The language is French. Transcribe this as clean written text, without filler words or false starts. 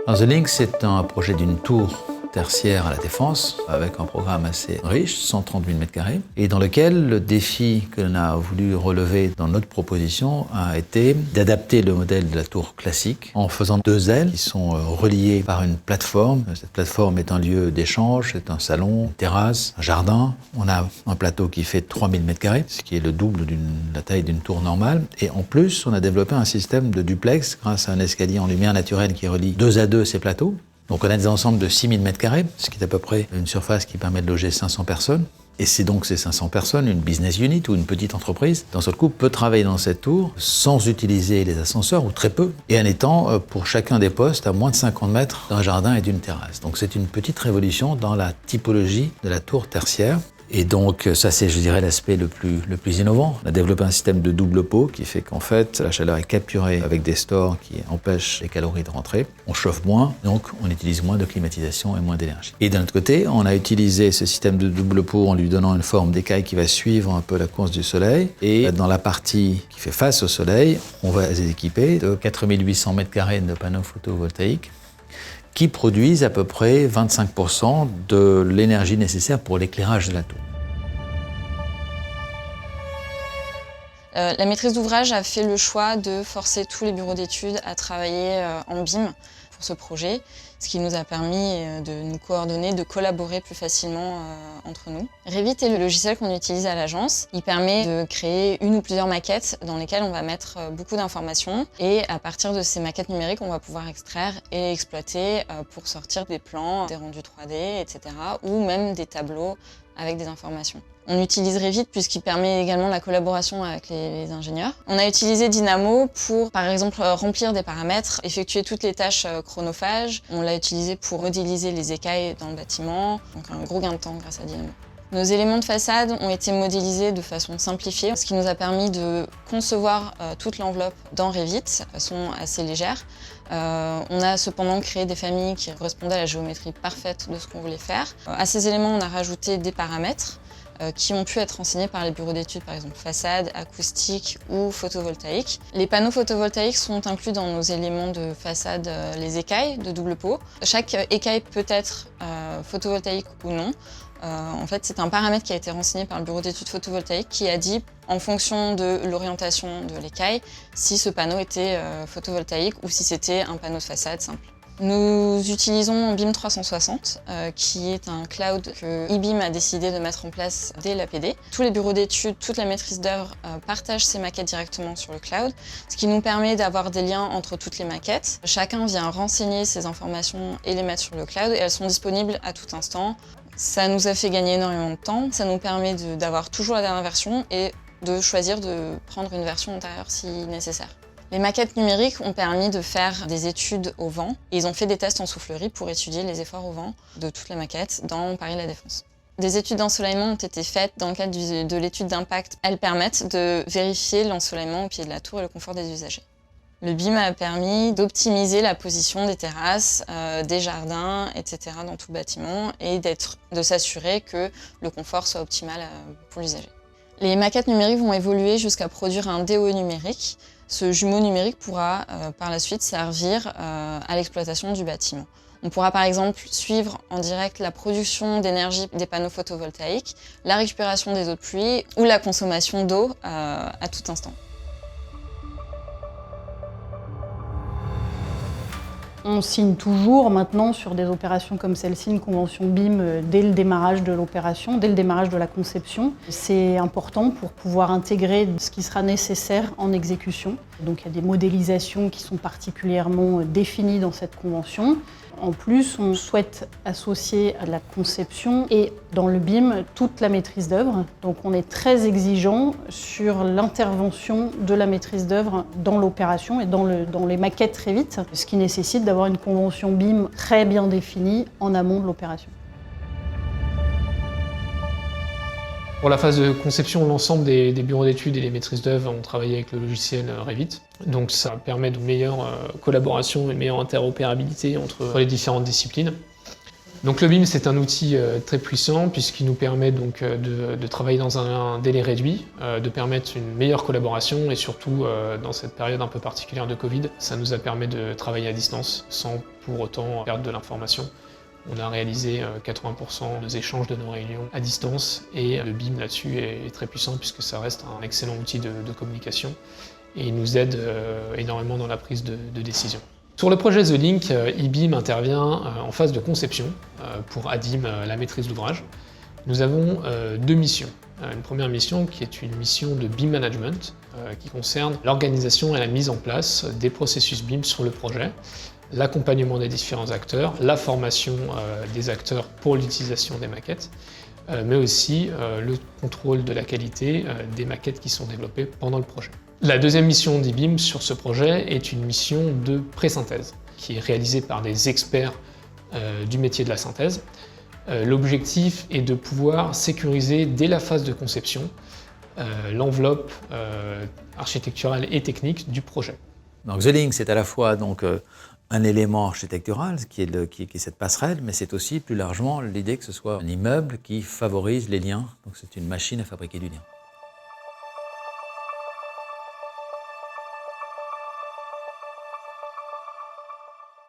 The Link, c'est un projet d'une tour tertiaire à la Défense, avec un programme assez riche, 130 000 m², et dans lequel le défi que l'on a voulu relever dans notre proposition a été d'adapter le modèle de la tour classique en faisant 2 ailes qui sont reliées par une plateforme. Cette plateforme est un lieu d'échange, c'est un salon, une terrasse, un jardin. On a un plateau qui fait 3 000 m², ce qui est le double de la taille d'une tour normale. Et en plus, on a développé un système de duplex grâce à un escalier en lumière naturelle qui relie 2 à 2 ces plateaux. Donc on a des ensembles de 6 000 m², ce qui est à peu près une surface qui permet de loger 500 personnes. Et c'est donc ces 500 personnes, une business unit ou une petite entreprise, d'un seul coup peut travailler dans cette tour sans utiliser les ascenseurs, ou très peu, et en étant pour chacun des postes à moins de 50 mètres d'un jardin et d'une terrasse. Donc c'est une petite révolution dans la typologie de la tour tertiaire. Et donc ça c'est, je dirais, l'aspect le plus innovant. On a développé un système de double pot qui fait qu'en fait la chaleur est capturée avec des stores qui empêchent les calories de rentrer. On chauffe moins, donc on utilise moins de climatisation et moins d'énergie. Et d'un autre côté, on a utilisé ce système de double pot en lui donnant une forme d'écaille qui va suivre un peu la course du soleil. Et dans la partie qui fait face au soleil, on va les équiper de 4 800 m² de panneaux photovoltaïques qui produisent à peu près 25% de l'énergie nécessaire pour l'éclairage de la tour. La maîtrise d'ouvrage a fait le choix de forcer tous les bureaux d'études à travailler en BIM pour ce projet, ce qui nous a permis de nous coordonner, de collaborer plus facilement entre nous. Revit est le logiciel qu'on utilise à l'agence. Il permet de créer une ou plusieurs maquettes dans lesquelles on va mettre beaucoup d'informations, et à partir de ces maquettes numériques, on va pouvoir extraire et exploiter pour sortir des plans, des rendus 3D, etc. ou même des tableaux avec des informations. On utilise Revit puisqu'il permet également la collaboration avec les ingénieurs. On a utilisé Dynamo pour, par exemple, remplir des paramètres, effectuer toutes les tâches chronophages. On l'a utilisé pour modéliser les écailles dans le bâtiment, donc un gros gain de temps grâce à Dynamo. Nos éléments de façade ont été modélisés de façon simplifiée, ce qui nous a permis de concevoir toute l'enveloppe dans Revit de façon assez légère. On a cependant créé des familles qui correspondaient à la géométrie parfaite de ce qu'on voulait faire. À ces éléments, on a rajouté des paramètres qui ont pu être renseignés par les bureaux d'études, par exemple façade, acoustique ou photovoltaïque. Les panneaux photovoltaïques sont inclus dans nos éléments de façade, les écailles de double pot. Chaque écaille peut être photovoltaïque ou non. En fait, c'est un paramètre qui a été renseigné par le bureau d'études photovoltaïque qui a dit, en fonction de l'orientation de l'écaille, si ce panneau était photovoltaïque ou si c'était un panneau de façade simple. Nous utilisons BIM 360, qui est un cloud que eBIM a décidé de mettre en place dès l'APD. Tous les bureaux d'études, toute la maîtrise d'œuvre partagent ces maquettes directement sur le cloud, ce qui nous permet d'avoir des liens entre toutes les maquettes. Chacun vient renseigner ces informations et les mettre sur le cloud, et elles sont disponibles à tout instant. Ça nous a fait gagner énormément de temps, ça nous permet d'avoir toujours la dernière version et de choisir de prendre une version antérieure si nécessaire. Les maquettes numériques ont permis de faire des études au vent, et ils ont fait des tests en soufflerie pour étudier les efforts au vent de toutes les maquettes dans Paris La Défense. Des études d'ensoleillement ont été faites dans le cadre de l'étude d'impact. Elles permettent de vérifier l'ensoleillement au pied de la tour et le confort des usagers. Le BIM a permis d'optimiser la position des terrasses, des jardins, etc. dans tout le bâtiment, et de s'assurer que le confort soit optimal pour l'usager. Les maquettes numériques vont évoluer jusqu'à produire un DOE numérique. Ce jumeau numérique pourra par la suite servir à l'exploitation du bâtiment. On pourra par exemple suivre en direct la production d'énergie des panneaux photovoltaïques, la récupération des eaux de pluie ou la consommation d'eau à tout instant. On signe toujours maintenant sur des opérations comme celle-ci une convention BIM dès le démarrage de l'opération, dès le démarrage de la conception. C'est important pour pouvoir intégrer ce qui sera nécessaire en exécution. Donc il y a des modélisations qui sont particulièrement définies dans cette convention. En plus, on souhaite associer à la conception et dans le BIM toute la maîtrise d'œuvre. Donc on est très exigeant sur l'intervention de la maîtrise d'œuvre dans l'opération et dans les maquettes très vite, ce qui nécessite d'avoir une convention BIM très bien définie en amont de l'opération. Pour la phase de conception, l'ensemble des bureaux d'études et les maîtrises d'œuvre ont travaillé avec le logiciel Revit. Donc ça permet de meilleure collaboration et une meilleure interopérabilité entre les différentes disciplines. Donc le BIM, c'est un outil très puissant puisqu'il nous permet donc de travailler dans un délai réduit, de permettre une meilleure collaboration et surtout dans cette période un peu particulière de Covid, ça nous a permis de travailler à distance sans pour autant perdre de l'information. On a réalisé 80% des échanges de nos réunions à distance et le BIM là-dessus est très puissant puisque ça reste un excellent outil de communication et il nous aide énormément dans la prise de décision. Sur le projet The Link, eBIM intervient en phase de conception pour ADIM, la maîtrise d'ouvrage. Nous avons deux missions. Une première mission qui est une mission de BIM management qui concerne l'organisation et la mise en place des processus BIM sur le projet, l'accompagnement des différents acteurs, la formation des acteurs pour l'utilisation des maquettes, mais aussi le contrôle de la qualité des maquettes qui sont développées pendant le projet. La deuxième mission d'eBIM sur ce projet est une mission de pré-synthèse qui est réalisée par des experts du métier de la synthèse. L'objectif est de pouvoir sécuriser dès la phase de conception l'enveloppe architecturale et technique du projet. Donc The Link, c'est à la fois donc, un élément architectural qui est cette passerelle, mais c'est aussi plus largement l'idée que ce soit un immeuble qui favorise les liens. Donc c'est une machine à fabriquer du lien.